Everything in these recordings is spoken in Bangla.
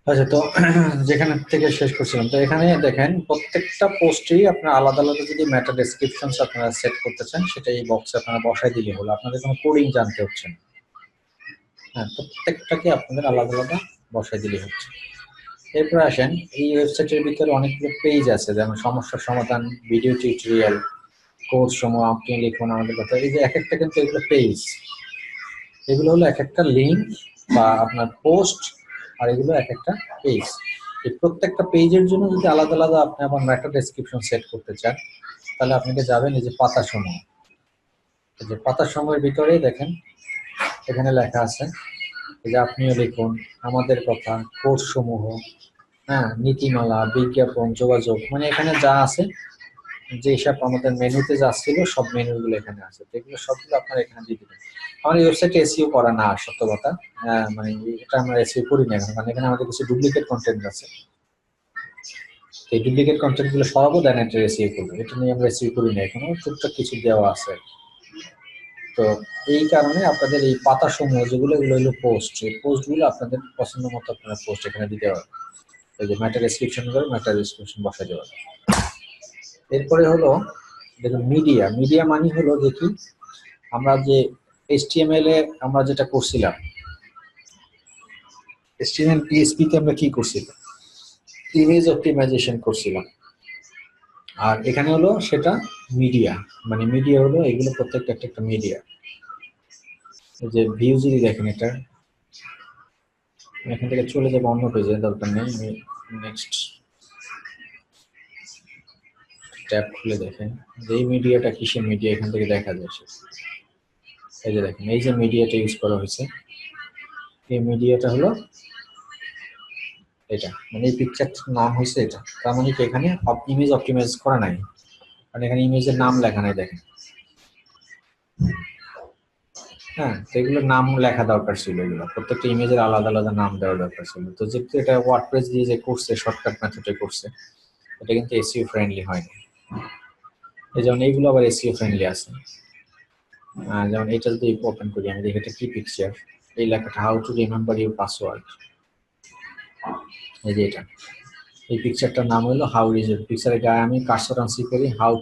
আচ্ছা, তো যেখানে থেকে শেষ করছিলাম, তো এখানে দেখেন প্রত্যেকটা পোস্টেই আপনার আলাদা আলাদা যদি মেটা ডেসক্রিপশন আপনারা সেট করতে চান, সেটা এই বক্সে আপনারা বসাই দিলে হলো, আপনাদের কোনো কোডিং জানতে হচ্ছে না। হ্যাঁ, প্রত্যেকটাকে আপনাদের আলাদা আলাদা বসাই দিলে হচ্ছে। এরপর আসেন, এই ওয়েবসাইটের ভিতরে অনেকগুলো পেজ আছে, যেমন সমস্যার সমাধান, ভিডিও টিউটোরিয়াল, কোর্স সমূহ, আপনি লিখুন আমাদের কথা। এই যে এক একটা কিন্তু এগুলো পেজ, এগুলো হলো এক একটা লিঙ্ক বা আপনার পোস্ট, আর এগুলো এক একটা পেজ। এই প্রত্যেকটা পেজের জন্য যদি আলাদা আলাদা আপনি আবার ম্যাটার ডেসক্রিপশন সেট করতে চান, তাহলে আপনাকে যাবেন এই যে পাতা সমূহ। এই যে পাতা সমূহের ভিতরে দেখেন এখানে লেখা আছে, এই যে আপনিও লিখুন, আমাদের কথা, কোর্স সমূহ, হ্যাঁ, নীতিমালা, বিজ্ঞাপন, যোগাযোগ, মানে এখানে যা আছে, যে সব আমাদের মেনুতে যা ছিল সব মেনুগুলো এখানে আছে। তো এগুলো সবগুলো আপনারা এখানে দিয়ে দিবেন। আমার এই ওয়েবসাইটে এসইও করা না, সত্য কথা। মানে এটা আমরা এসইও করি না এখন, কারণ এখানে আমাদের কিছু ডুপ্লিকেট কন্টেন্ট আছে। এই ডুপ্লিকেট কন্টেন্ট গুলো সরাবো, দেন এটা এসইও করবো। এটা নিয়ে আমরা এসইও করি না এখনো, টুকটাক কিছু দেওয়া আছে। তো এই কারণে আপনাদের এই পাতা সমূহ যেগুলো, এগুলো হলো পোস্ট। এই পোস্ট গুলো আপনাদের পছন্দ মতো আপনারা পোস্ট এখানে দিতে পারবেন। এই যে ম্যাটার ডেসক্রিপশন করে ম্যাটার ডেসক্রিপশন বসাই দেওয়া। এরপরে হলো দেখুন মিডিয়া। মিডিয়া মানে হলো দেখি আমরা যে এইচটিএমএল এ আমরা যেটা করছিলাম, এইচটিএমএল পিএইচপি তে আমরা কি করছিলাম, ইমেজ অপটিমাইজেশন করছিলাম। আর এখানে হলো সেটা মিডিয়া, মানে মিডিয়া হলো এগুলো প্রত্যেকটা একটা একটা মিডিয়া। যে ভিউ যদি দেখেন, এটা এখান থেকে চলে যাবো অন্য পেজে, দরকার নেই। আমি নেক্সট ট্যাব খুলে দেখেন যে এই মিডিয়াটা কিসের মিডিয়া, এখান থেকে দেখা যায়। এই যে দেখেন, এই যে মিডিয়াটা ইউজ করা হয়েছে, এই মিডিয়াটা হলো এটা, মানে এই পিকচারটার নাম হয়েছে এটা। তার মানে কি এখানে ইমেজ অপটিমাইজ করা নাই, কারণ এখানে ইমেজের নাম লেখা নাই দেখেন। হ্যাঁ, তো এগুলোর নাম লেখা দরকার ছিল, এগুলো প্রত্যেকটা ইমেজের আলাদা আলাদা নাম দেওয়া দরকার ছিল। তো যেহেতু এটা ওয়ার্ডপ্রেস দিয়ে যে করছে, শর্টকাট মেথডে করছে, এটা কিন্তু এসইও ফ্রেন্ডলি হয়নি। এই যেমন এইগুলো আবার এসইও ফ্রেন্ডলি আছে। যেমন এটা যদি ওপেন করি, আমি দেখি এটা কি পিকচার, এই লেখাটা how to remember your password. এই যে এটা, এই পিকচারটার নাম হলো হাউ ইজ ইট। পিকচারের গায়ে আমি কার্সর আনসি করি, how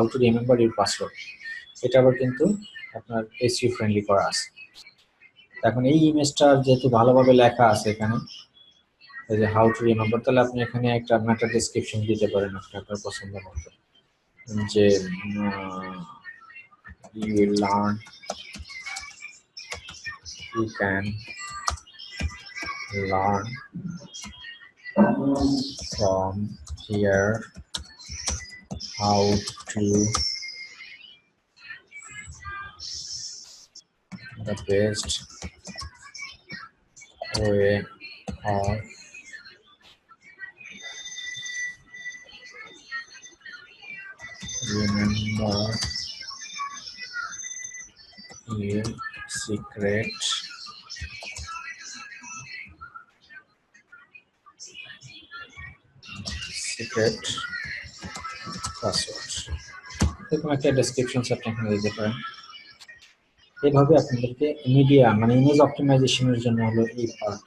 to remember your password. এটা আবার কিন্তু আপনার এসইও ফ্রেন্ডলি করা আছে। এখন এই ইমেজটা যেহেতু ভালোভাবে লেখা আছে এখানে, এই যে হাউ টু রিমেম্বার, তাহলে আপনি এখানে একটা মেটা ডেসক্রিপশন দিতে পারেন আপনার পছন্দ মতো, যে you will learn, you can learn from here how to the best way of remember your secret password. এরকম একটা ডেসক্রিপশন আপনি এখানে দিতে পারেন। এইভাবে আপনাদেরকে মিডিয়া মানে ইমেজ অপটিমাইজেশনের জন্য হলো এই পার্ট।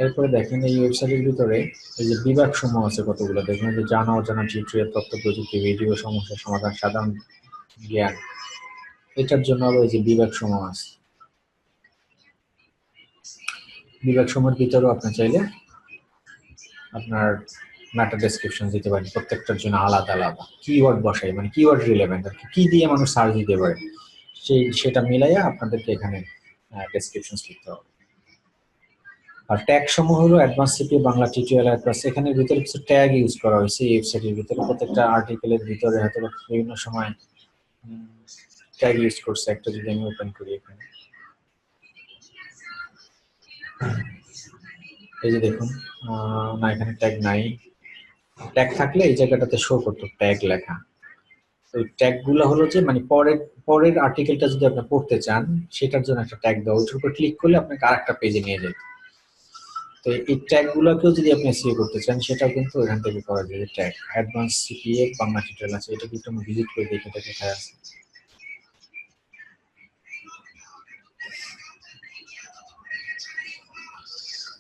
এরপরে দেখেন এই ওয়েবসাইটের ভিতরে এই যে বিভাগ সমূহ আছে কতগুলো, দেখেন যে জানা অজানা, টিউটোরিয়াল, তথ্য প্রযুক্তি, ভিডিও, সমস্যা সমাধান, সাধারণ জ্ঞান। এটার জন্য আবার এই যে বিভাগ সমূহ আছে। বিভাগ সমূহের ভিতরেও আপনি চাইলে আপনার মেটা ডেসক্রিপশন দিতে পারেন, প্রত্যেকটার জন্য আলাদা আলাদা কিওয়ার্ড বসাই, মানে কিওয়ার্ড রিলেভেন্ট আর কি দিয়ে মানুষ সার্চ দিতে পারে, সেটা মিলাইয়া আপনাদেরকে এখানে ডেসক্রিপশন লিখতে হবে। আর ট্যাগ সমূহ হলো advance CP Bangla tutorial plus. এখানের ভিতরে কিছু ট্যাগ ইউজ করা হয়েছে এই ওয়েবসাইটের ভিতরে, প্রত্যেকটা আর্টিকেলের ভিতরে হয়তো বিভিন্ন সময় ট্যাগ ইউজ করছে। একটা যদি আমি ওপেন করি এখানে, এই যে দেখুন, না এখানে ট্যাগ নাই। ট্যাগ থাকলে এই জায়গাটাতে শো করতো ট্যাগ লেখা। ওই ট্যাগ গুলো হলো যে মানে পরের আর্টিকেলটা যদি আপনি পড়তে চান, সেটার জন্য একটা ট্যাগ দেওয়া, ওইটার উপর ক্লিক করলে আপনাকে আরেকটা পেজে নিয়ে যায়। তো এই ট্যাগ গুলোকেও যদি আপনি এসইও করতে চান, সেটাও কিন্তু এখান থেকে করা যায়। Tag advance CPA Bangla tutorial আছে, এটা কিন্তু আমি ভিজিট করে দেখি এটা কোথায় আছে।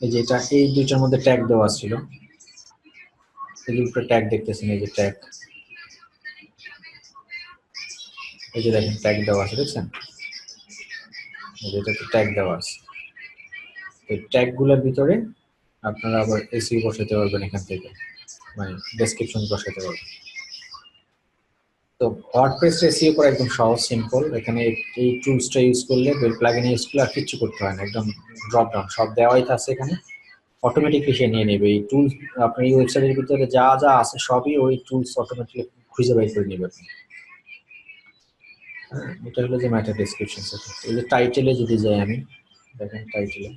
এই যে এটা এই দুইটার মধ্যে ট্যাগ দেওয়া ছিল, এই যে উপরে ট্যাগ দেখতেছেন, এই যে ট্যাগ, এই যে দেখেন ট্যাগ দেওয়া আছে, দেখছেন এই যে এটাতে ট্যাগ দেওয়া আছে। এই ট্যাগ গুলোর ভিতরে আপনারা আবার এসিও বসাতে পারবেন এখান থেকে, মানে ডেসক্রিপশন বসাতে পারবেন। তো ওয়ার্ডপ্রেস এসইও করা একদম সহজ, সিম্পল। এখানে এই টুলসটা ইউজ করলে, প্লাগইন ইউজ করলে আর কিছু করতে হয় না, একদম ড্রপ ডাউন সব দেওয়াই আছে এখানে, অটোমেটিকলি সে নিয়ে নেবে। এই টুলস আপনার এই ওয়েবসাইটের ভিতরে যা যা আছে সবই ওই টুলস অটোমেটিকলি খুঁজে বের করে নেবে। এটা হলো যে ম্যাটার ডেসক্রিপশন সেটা। এই যে টাইটেলে যদি যাই আমি, দেখেন টাইটেলে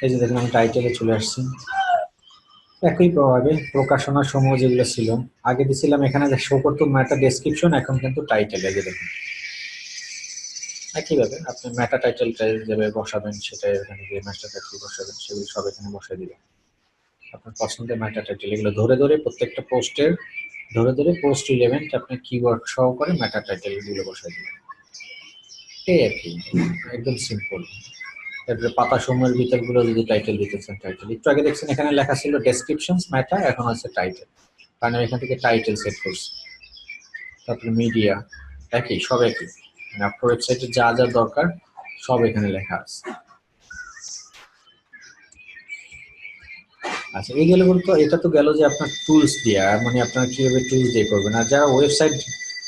এই যে দেখেন আমি টাইটেলে চলে আসছি। একই প্রভাবে প্রকাশনা সমূহ যেগুলো ছিল আগে দিছিলাম এখানে শো করতো ম্যাটা ডেসক্রিপশন, এখন কিন্তু টাইটেল, এই যে দেখুন একইভাবে আপনি ম্যাটা টাইটেলটা যেভাবে বসাবেন সেটাই এখানে যে ম্যাটা টাইটেল বসাবেন সেগুলো সব এখানে বসাই দিবেন। আপনার পছন্দের ম্যাটা টাইটেল এগুলো ধরে ধরে প্রত্যেকটা পোস্টের ধরে ধরে পোস্ট রিলেভেন্ট আপনি কিওয়ার্ড সহকারে ম্যাটা টাইটেল গুলো বসাই দিবেন। এই আর কি, একদম সিম্পল। তারপরে পাতা সমূহের ভিতরগুলো যদি টাইটেল দিতেছেন, টাইটেল একটু আগে দেখছেন এখানে লেখা ছিল ডেসক্রিপশনস ম্যাটা, এখন হচ্ছে টাইটেল, কারণ আমি এখান থেকে টাইটেল সেট করছি। তারপরে মিডিয়া একই, সব একই, মানে আপনার ওয়েবসাইটে যা যা দরকার সব এখানে লেখা আছে। আচ্ছা এই গেল বলতো, এটা তো গেল যে আপনার টুলস দিয়ে, মানে আপনারা কিভাবে টুলস দিয়ে করবেন। আর যারা ওয়েবসাইট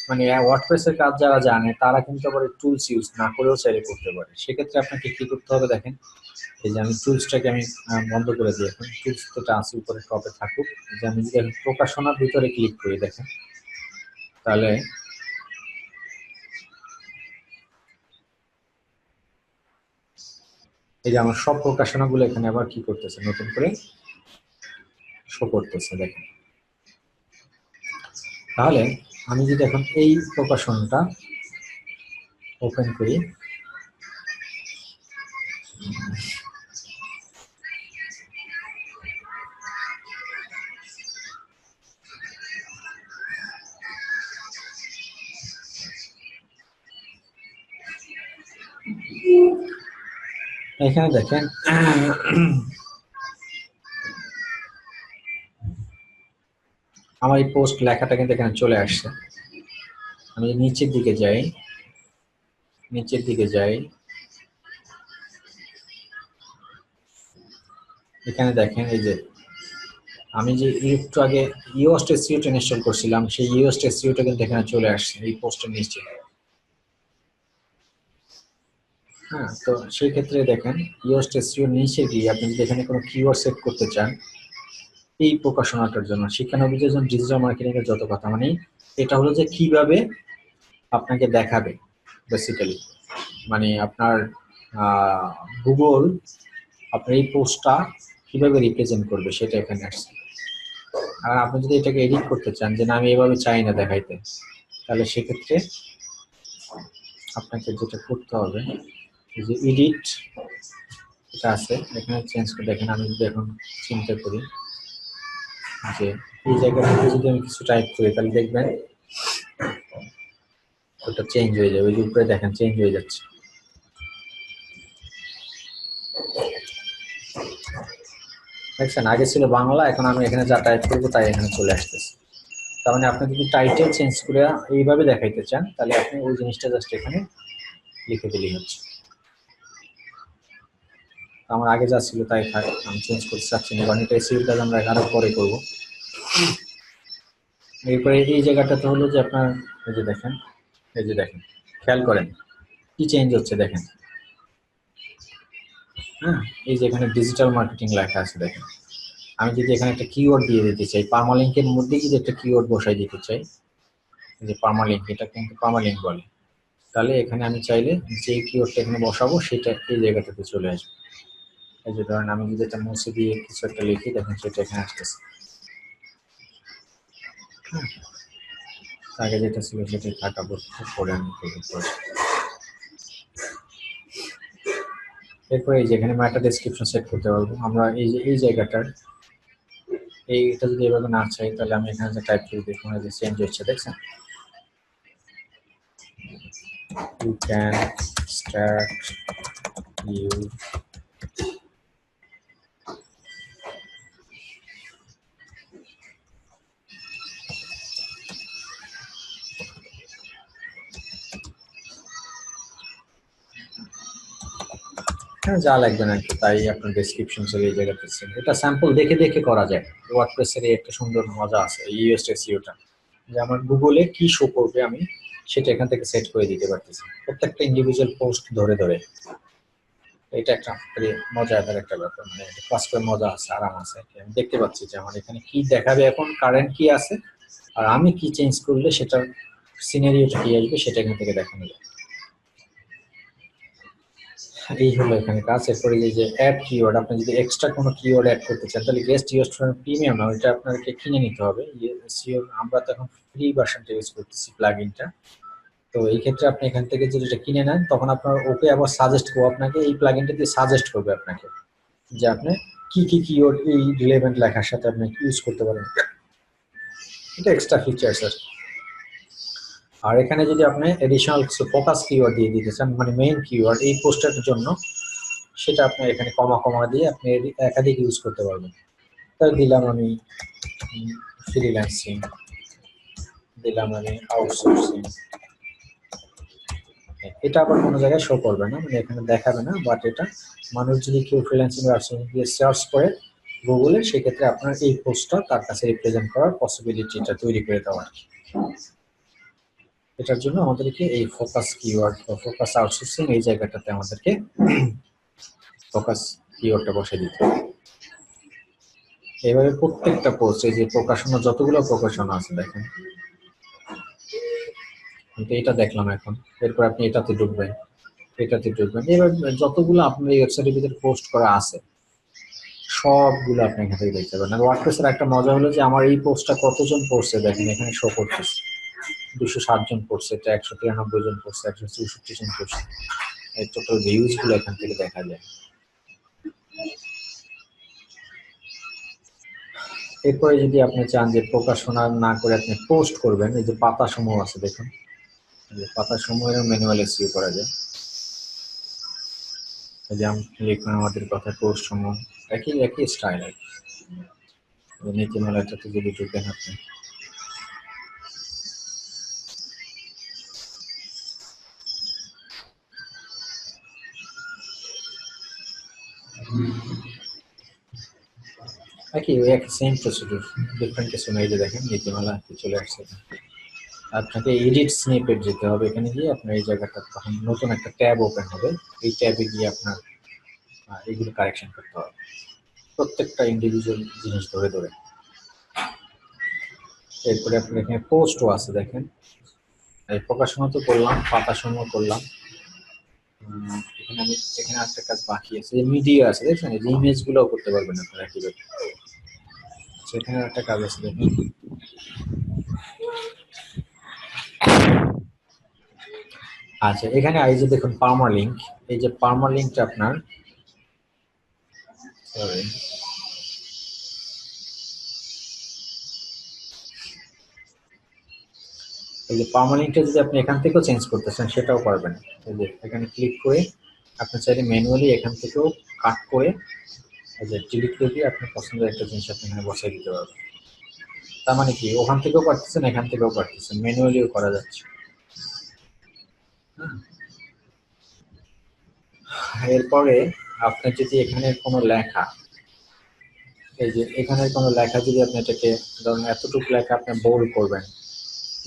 মানে ওয়ার্ডপ্রেসের কাজ যারা জানে তারা কিন্তু আবার টুলস ইউজ না করেও চাইলে করতে পারে। সেক্ষেত্রে আপনাকে কি করতে হবে দেখেন, এই যে আমি টুলসটাকে আমি বন্ধ করে দিই, এখন টুলস তো আছে উপরে টপে থাকুক। যে আমি যদি এখন প্রকাশনার ভিতরে ক্লিক করি দেখেন, তাহলে এই যে আমার সব প্রকাশনাগুলো এখানে আবার কি করতেছে, নতুন করে শো করতেছে দেখেন। তাহলে আমি যদি এখন এই প্রকাশনটা ওপেন করি, এখানে দেখেন আমার এই পোস্ট লেখাটা কিন্তু এখানে চলে আসছে। আমি নিচের দিকে যাই, নিচের দিকে যাই, এখানে দেখেন এই যে আমি যে একটু আগে ইওস্ট এসইওটা ইনস্টল করছিলাম, সেই ইওস্ট এসইওটা কিন্তু এখানে চলে আসছে এই পোস্টের নিচে। হ্যাঁ, তো সেই ক্ষেত্রে দেখেন ইওস্ট এসইও নিচে গিয়ে আপনি যদি এখানে কোনো কিওয়ার্ড সেট করতে চান এই প্রকাশনাটার জন্য, শিক্ষানবিদের জন্য ডিজিটাল মার্কেটিং এর যত কথা, মানে এটা হলো যে কিভাবে আপনাকে দেখাবে বেসিক্যালি, মানে আপনার গুগল আপনার এই পোস্টটা কিভাবে রিপ্রেজেন্ট করবে সেটা এখানে আসছে। আর আপনি যদি এটাকে এডিট করতে চান যে না আমি এভাবে চাই না দেখাইতে, তাহলে সেক্ষেত্রে আপনাকে যেটা করতে হবে, এই যে এডিট এটা আছে এখানে চেঞ্জ করে দেখেন। আমি যদি এখন চিন্তা করি যে এই জায়গা থেকে যদি আমি কিছু টাইপ করি তাহলে দেখবেন ওটা চেঞ্জ হয়ে যাবে, ওই যে উপরে দেখেন চেঞ্জ হয়ে যাচ্ছে। দেখছেন আগে ছিল বাংলা, এখন আমি এখানে যা টাইপ করবো তাই এখানে চলে আসতেছে। তার মানে আপনি যদি টাইটেল চেঞ্জ করে এইভাবে দেখাইতে চান তাহলে আপনি ওই জিনিসটা জাস্ট এখানে লিখে দিলেই হচ্ছে। আমার আগে যা ছিল তাই থাক, আমি চেঞ্জ করতে চাচ্ছি না, কারণ এটা এসইও কাজ আমরা আরো পরে করবো। এরপরে এই জায়গাটাতে হলো যে আপনার এই যে দেখেন, এই যে দেখেন খেয়াল করেন কি চেঞ্জ হচ্ছে দেখেন। হ্যাঁ, এই যে এখানে ডিজিটাল মার্কেটিং লেখা আছে দেখেন। আমি যদি এখানে একটা কিওয়ার্ড দিয়ে দিতে চাই, পার্মালিঙ্কের মধ্যে যদি একটা কিওয়ার্ড বসাই দিতে চাই, যে পার্মালিঙ্ক, এটা কিন্তু পার্মালিঙ্ক বলে, তাহলে এখানে আমি চাইলে যে কিওয়ার্ডটা এখানে বসাবো সেটা এই জায়গাটাতে চলে আসবে। এই যে ধরেন আমি যদি এটা মুছে দিয়ে কিছু একটা লিখি দেখেন সেটা এখানে আসতেছে। আগে যেটা ছিল সেটাই থাকা পরে আমি করবো। এরপরে এই যে এখানে মেটা ডেসক্রিপশন সেট করতে পারবো আমরা, এই যে এই জায়গাটার এইটা যদি এভাবে না চাই তাহলে আমি এখানে যে টাইপ করে দেখুন যে চেঞ্জ হচ্ছে, দেখছেন? You can start you যা লাগবে না একটু তাই আপনার ডেসক্রিপশন সব এই জায়গাতে আছে। এটা স্যাম্পল দেখে দেখে করা যায়। ওয়ার্ডপ্রেসের একটা সুন্দর মজা আছে ইউএস এসইওটা, যে আমার গুগলে কি শো করবে আমি সেটা এখান থেকে সেট করে দিতে পারতেছি প্রত্যেকটা ইন্ডিভিজুয়াল পোস্ট ধরে ধরে। এটা একটা মজাদার একটা ব্যাপার, মানে ক্লাস করে মজা আছে, আরাম আছে। আমি দেখতে পাচ্ছি যে আমার এখানে কি দেখাবে, এখন কারেন্ট কি আছে, আর আমি কি চেঞ্জ করলে সেটার সিনারিওটা কি আসবে সেটা এখান থেকে দেখানো যায়। এই হলো এখানে কাজ। এরপরে এই যে অ্যাড কিওয়ার্ড, আপনি যদি এক্সট্রা কোনো কিওয়ার্ড অ্যাড করতে চান তাহলে গেস্ট ইউজ প্রিমিয়াম না, ওইটা আপনাকে কিনে নিতে হবে। আমরা তো এখন ফ্রি ভার্সনটা ইউজ করতেছি প্লাগইনটা, তো এই ক্ষেত্রে আপনি এখান থেকে যদি এটা কিনে নেন তখন আপনার ওকে আবার সাজেস্ট করবো, আপনাকে এই প্লাগইনটা দিয়ে সাজেস্ট করবে আপনাকে যে আপনি কি কি কিওয়ার্ড এই রিলেভেন্ট লেখার সাথে আপনি ইউজ করতে পারেন। এটা এক্সট্রা ফিচার্স আর আর এখানে যদি আপনি এডিশনাল কিছু ফোকাস কিওয়ার্ড দিয়ে দিতে চান, মানে মেইন কিওয়ার্ড এই পোস্টারের জন্য, সেটা আপনি এখানে কমা কমা দিয়ে আপনি একাধিক ইউজ করতে পারবেন। তাই দিলাম আমি ফ্রিল্যান্সিং, দিলাম আমি আউটসোর্সিং। এটা আবার কোনো জায়গায় শো করবে না, মানে এখানে দেখাবে না, বাট এটা মানুষ যদি কেউ ফ্রিল্যান্সিং বা আউটসোর্সিং দিয়ে সার্চ করে গুগলে, সেক্ষেত্রে আপনার এই পোস্টটা তার কাছে রিপ্রেজেন্ট করার পসিবিলিটিটা তৈরি করে দেওয়া আর কি। এটার জন্য আমাদেরকে এই ফোকাস কিওয়ার্ড বা ফোকাস আউটসোর্সিং এই জায়গাটাতে আমাদেরকে ফোকাস কিওয়ার্ডটা বসে দিতে হবে। এইভাবে প্রত্যেকটা পোস্ট, এই যে প্রকাশনা যতগুলো প্রকাশনা আছে দেখেন, এটা দেখলাম এখন, এরপর আপনি এটাতে ঢুকবেন, এবার যতগুলো আপনার এই ওয়েবসাইটের ভিতরে পোস্ট করা আছে সবগুলো আপনি এখান থেকে দেখতে পারেন। আর ওয়ার্ডপ্রেসের একটা মজা হলো যে আমার এই পোস্টটা কতজন পড়ছে দেখেন এখানে শো করতেছে, 260 জন পড়ছে, এটা 193 জন পড়ছে, 164 জন পড়ছে, এই টোটাল ভিউজ গুলো এখান থেকে দেখা যায়। এরপরে যদি আপনি চান যে প্রকাশনা না করে আপনি পোস্ট করবেন, এই যে পাতা সমূহ আছে দেখুন, পাতা সমূহের ম্যানুয়াল এসইও করা যায়। যে আমি লিখুন আমাদের কথা পোস্ট সমূহ, একই একই স্টাইল আর কি। নীতিমালাটাতে যদি ঢুকেন আপনি, একই ওই একই সেম প্রসিডিউর, ডিফারেন্ট কিছু নেই। যে দেখেন নীতিমালা চলে আসছে, আপনাকে এডিট স্নিপেট যেতে হবে, এখানে গিয়ে আপনার এই জায়গাটা তখন নতুন একটা ট্যাব ওপেন হবে, এই ট্যাবে গিয়ে আপনার এগুলো কারেকশন করতে হবে প্রত্যেকটা ইন্ডিভিজুয়াল জিনিস ধরে ধরে। এরপরে আপনার এখানে পোস্টও আছে দেখেন, এই প্রকাশনা তো করলাম, পাতা সমূহ করলাম। এখানে আমি এখানে একটা কাজ বাকি আছে, যে মিডিয়া আছে দেখছেন, এই যে ইমেজ গুলোও করতে পারবেন আপনারা কিভাবে। সেখানে একটা কাজ আছে দেখুন, আচ্ছা এখানে এই যে দেখুন পার্মালিঙ্ক, এই যে পার্মালিঙ্কটা আপনার, সরি এই যে পার্মালিঙ্কটা যদি আপনি এখান থেকেও চেঞ্জ করতে চান সেটাও পারবেন। এই যে এখানে ক্লিক করে আপনি চাইলে ম্যানুয়ালি এখান থেকেও কাট করে এই যে ডিলিট করে দিয়ে আপনার পছন্দের একটা জিনিস আপনি এখানে বসাই দিতে পারবেন। তার মানে কি ওখান থেকেও পারতেছেন, এখান থেকেও পারতেছেন, ম্যানুয়ালিও করা যাচ্ছে। এরপরে আপনার যদি এখানে কোনো লেখা, এই যে এখানে কোনো লেখা যদি আপনি এটাকে ধরুন এতটুকু লেখা আপনি বোল্ড করবেন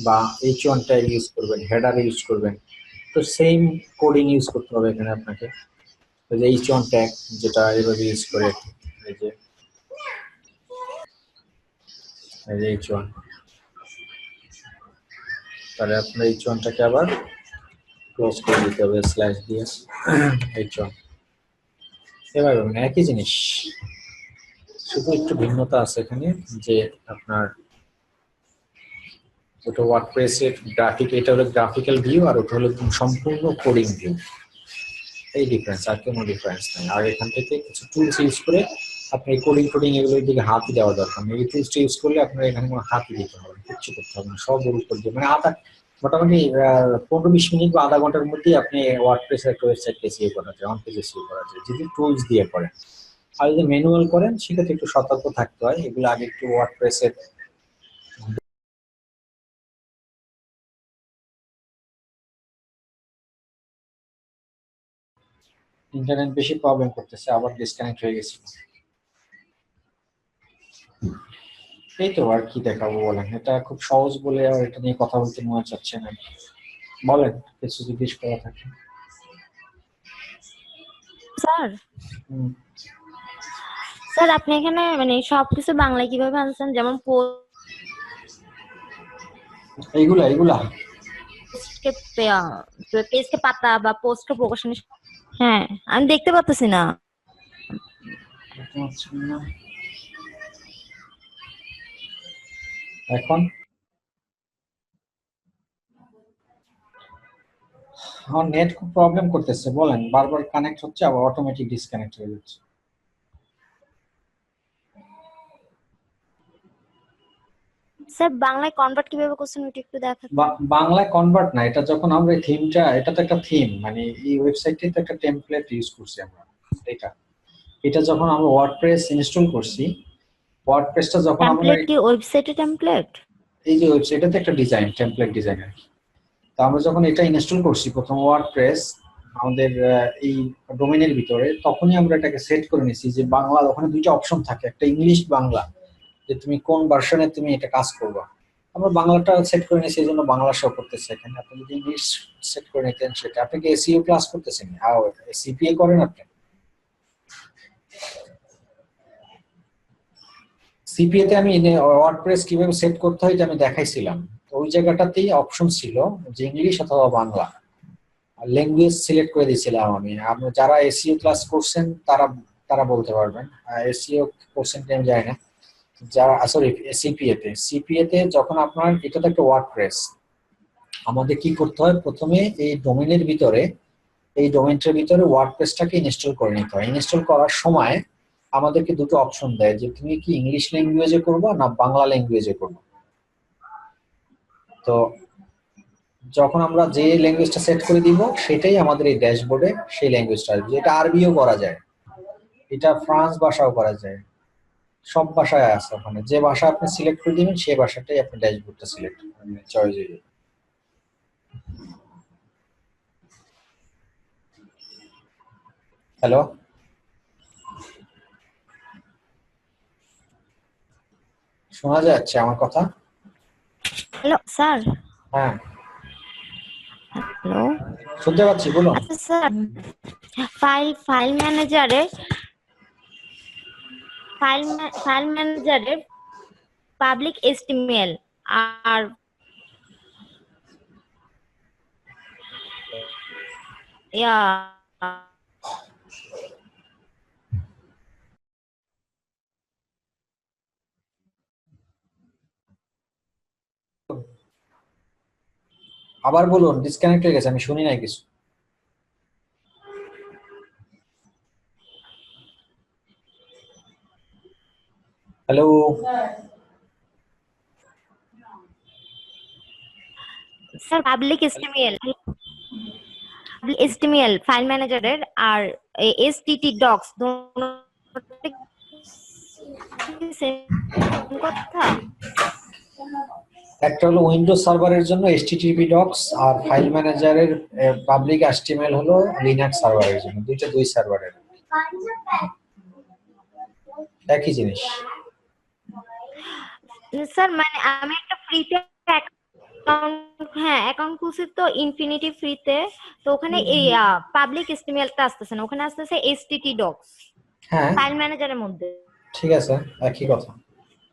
বা H1 ট্যাগ ইউজ করবেন, হেডার ইউজ করবেন, তো সেম কোডিং ইউজ করতে হবে এখানে আপনাকে। এই যে H1 ট্যাগ যেটা এভাবে ইউজ করে, এই যে H1, তাহলে আপনার H1টাকে আবার ক্লোজ করে দিতে হবে স্ল্যাশ দিয়ে H1, এভাবে মানে একই জিনিস, শুধু একটু ভিন্নতা আছে এখানে, যে আপনার ওটা ওয়ার্ডপ্রেসের গ্রাফিক, এটা হলো গ্রাফিক্যাল ভিউ আর ওটা হলো সম্পূর্ণ কোডিং ভিউ। এই ডিফারেন্স, আর কোনো ডিফারেন্স নেই। আর এখান থেকে কিছু টুলস ইউজ করে আপনি কোডিং টোডিং এগুলোর দিকে হাতই দেওয়া দরকার নেই। এই টুলসটা ইউজ করলে আপনার এখানে কোনো হাতই দিতে হবে না, কিচ্ছু করতে হবে না, সব ওর উপর দিয়ে মানে মোটামুটি 15-20 মিনিট বা আধা ঘন্টার মধ্যেই আপনি ওয়ার্ডপ্রেসের একটা ওয়েবসাইট এসইও করা যায়, অন পেজ এসইও করা যায় যদি টুলস দিয়ে করেন। আর যদি ম্যানুয়াল করেন সেক্ষেত্রে একটু সতর্ক থাকতে হয়, এগুলো আগে একটু ওয়ার্ডপ্রেসের। ইন্টারনেট বেশি প্রবলেম করতেছে, আবার ডিসকানেক্ট হয়ে গেছিল। এই তো আর কি দেখাবো বলেন, এটা খুব সহজ বলে আর এটা নিয়ে কথা বলতে মনে চাচ্ছে না। বলেন কিছু জিজ্ঞেস করা থাকে। স্যার হুম, স্যার আপনি এখানে মানে সবকিছু বাংলায় কিভাবে আনছেন, যেমন এইগুলা এইগুলা পোস্টকে পেজকে পাতা বা পোস্ট প্রকাশনের? হ্যাঁ, আমি দেখতে পাচ্ছি না। দেখতে পাচ্ছেন না এখন? আমার নেট খুব প্রবলেম করতেছে, বলেন, বারবার কানেক্ট হচ্ছে আবার অটোমেটিক ডিসকানেক্ট হয়ে যাচ্ছে। স্যার বাংলায় কনভার্ট কিভাবে করছেন ওইটা একটু দেখাতেন। বাংলায় কনভার্ট না, এটা যখন আমরা থিমটা, এটা তো একটা থিম, মানে এই ওয়েবসাইটে তো একটা টেমপ্লেট ইউজ করছি আমরা। এটা এটা যখন আমরা ওয়ার্ডপ্রেস ইনস্টল করছি, ওয়ার্ডপ্রেসটা যখন আমরা টেমপ্লেট কি ওয়েবসাইটে টেমপ্লেট? এই যে ওয়েবসাইটে তো একটা ডিজাইন, টেমপ্লেট ডিজাইন আর কি। তো আমরা যখন এটা ইনস্টল করছি প্রথম ওয়ার্ডপ্রেস আমাদের এই ডোমেনের ভিতরে, তখনই আমরা এটাকে সেট করে নিছি যে বাংলা, ওখানে দুইটা অপশন থাকে, একটা ইংলিশ বাংলা, যে তুমি কোন ভার্সনে তুমি এটা কাজ করবা। আমরা বাংলাটা সেট করে নিয়েছি, এই জন্য বাংলা শো করতেছে এখানে। আপনি যদি ইংলিশ সেট করে নিতেন সেটা। আপনি কি এসইও ক্লাস করতেছেন? সিপিএ করেন আপনি? সিপিএ তে আমি ওয়ার্ডপ্রেস কিভাবে সেট করতে হয় এটা আমি দেখাইছিলাম। তো ওই জায়গাটাতেই অপশন ছিল যে ইংলিশ অথবা বাংলা, ল্যাঙ্গুয়েজ সিলেক্ট করে দিয়েছিলাম আমি। আপনি যারা এসইও ক্লাস করছেন তারা তারা বলতে পারবেন, এসইও করছেন কি আমি জানি না। যারা সরি, সিপিএ তে যখন আপনার, এটা তো একটা ওয়ার্ডপ্রেস, আমাদের কি করতে হয় প্রথমে এই ডোমেনের ভিতরে, এই ডোমেনটার ভিতরে ওয়ার্ডপ্রেসটাকে ইনস্টল করে নিতে হয়। ইনস্টল করার সময় আমাদেরকে দুটো অপশন দেয় যে তুমি কি ইংলিশ ল্যাঙ্গুয়েজে করবা না বাংলা ল্যাঙ্গুয়েজে করবা। তো যখন আমরা যে ল্যাঙ্গুয়েজটা সেট করে দিব সেটাই আমাদের এই ড্যাশবোর্ডে সেই ল্যাঙ্গুয়েজটা আসবে। এটা আরবিও করা যায়, এটা ফ্রান্স ভাষাও করা যায়, সব ভাষায় আছে ওখানে। যে ভাষা আপনি সিলেক্ট করে দিবেন সেই ভাষাটাই আপনি ড্যাশবোর্ডটা সিলেক্ট চয়েস হয়ে যাবে। হ্যালো, শোনা যাচ্ছে আমার কথা? Hello sir. হ্যাঁ হ্যালো, শুনতে পাচ্ছি, বলুন। আচ্ছা স্যার, ফাইল ম্যানেজারে ফাইল ম্যানেজারে পাবলিক এসটিএমএল আর ইয়া আবার বলুন, ডিসকানেক্ট হয়ে গেছে, আমি শুনি নাই কিছু। Hello, sir public HTML file ম্যানেজারের আর এসটিটি ডক্স কথা। একটা হলো উইন্ডোজ সার্ভারের জন্য এইচটিটিপি ডক্স, আর ফাইল ম্যানেজারের পাবলিক এইচটিএমএল হলো লিনাক্স সার্ভারের জন্য। দুইটা দুই সার্ভারের একই জিনিস। স্যার মানে আমি একটা ফ্রিতে অ্যাকাউন্ট খুলছি তো ইনফিনিটি ফ্রিতে, তো ওখানে এই পাবলিক এসটিএমএলটা আসতেছে না, ওখানে আসতেছে এসটিটি ডক্স হ্যাঁ ফাইল ম্যানেজারের মধ্যে। ঠিক আছে, একই কথা,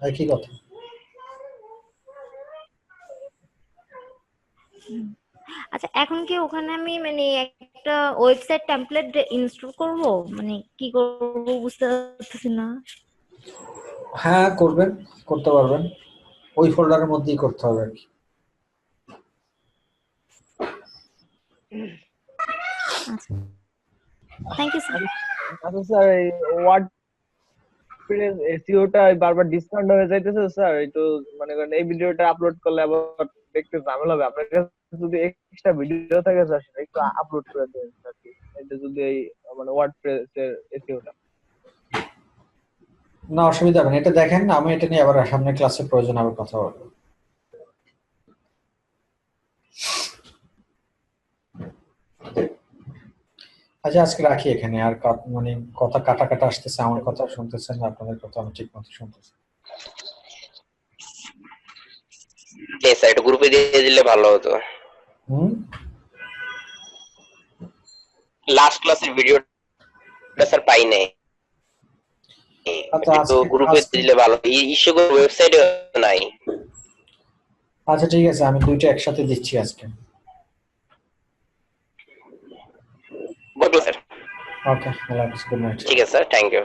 একই কথা। আচ্ছা, এখন কি ওখানে আমি মানে একটা ওয়েবসাইট টেমপ্লেট ইনস্টল করব, মানে কি করব বুঝতে পারতেছি না। হ্যাঁ করবেন, করতে পারবেন, ওই ফোল্ডারের মধ্যেই করতে হবে আর কি। আচ্ছা থ্যাংক ইউ স্যার। আচ্ছা স্যার, এই ওয়ার্ড এসইওটা বারবার ডিসকাউন্ট হয়ে যাইতেছে স্যার, একটু মনে করেন এই ভিডিওটা আপলোড করলে আবার দেখতে ঝামেলা হবে। আপনার কাছে যদি এক্সট্রা ভিডিও থাকে স্যার, সেটা একটু আপলোড করে দেন স্যার। এটা যদি এই মানে ওয়ার্ডপ্রেসের এসইওটা। না, অসুবিধা হবে না, এটা দেখেন, আমি এটা নিয়ে আবার সামনে ক্লাসে প্রয়োজন হবে কথা বলবো। আচ্ছা, আজকে রাখি এখানে। আর মানে কথা কাটা কাটা আসতেছে, আমার কথা শুনতেছেন না, আপনাদের কথা আমি ঠিক মতো শুনতেছি। স্যার একটু গ্রুপে দিয়ে দিলে ভালো হতো। লাস্ট ক্লাসের ভিডিওটা স্যার পাই নাই। আচ্ছা, একটু গ্রুপে দিলে ভালো, ইস্যু ওয়েবসাইটে নাই। আচ্ছা ঠিক আছে, আমি দুইটা একসাথে দিচ্ছি আজকে। বলবো স্যার। ওকে, আল্লাহ হাফেজ, গুড নাইট। ঠিক আছে স্যার, থ্যাংক ইউ।